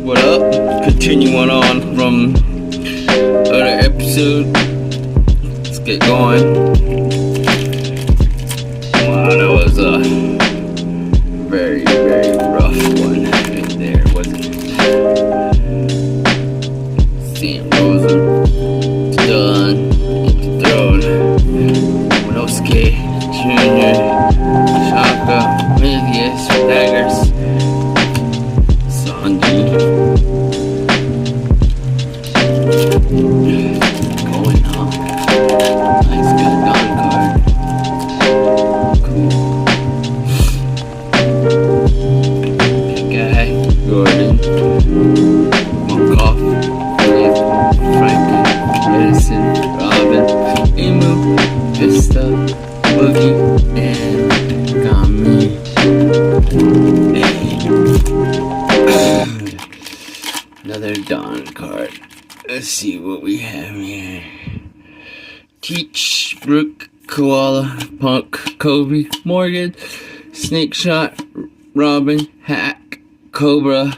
What up? Continuing on from other episode. Let's get going. Wow, that was a very, very rough one right there, wasn't it? St. Rosa done into throne. Winosuke Jr. Shaka, Milius, Daggers, Sanji. Going on. Nice got Don card. Cool. Big guy, Gordon, Monkoff, Philip, Frankie, Edison, Robin, Emu, Vista, Boogie, and Kami. Another Don card. Let's see what we have here. Teach, Brooke, Koala, Punk, Kobe, Morgan, Snake Shot, Robin, Hack, Cobra,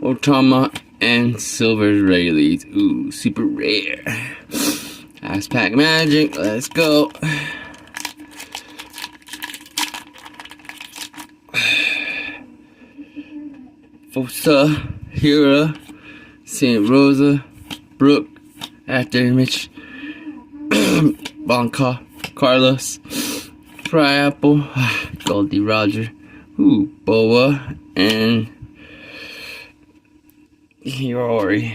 Otama, and Silver Rayleigh. Ooh, super rare. Ice Pack Magic, let's go. Fosa, Hira, St. Rosa, Brooke, After Mitch, Bonka, Carlos, Fry Apple, Goldie Roger, Boa, and Hiyori.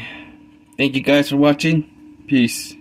Thank you guys for watching. Peace.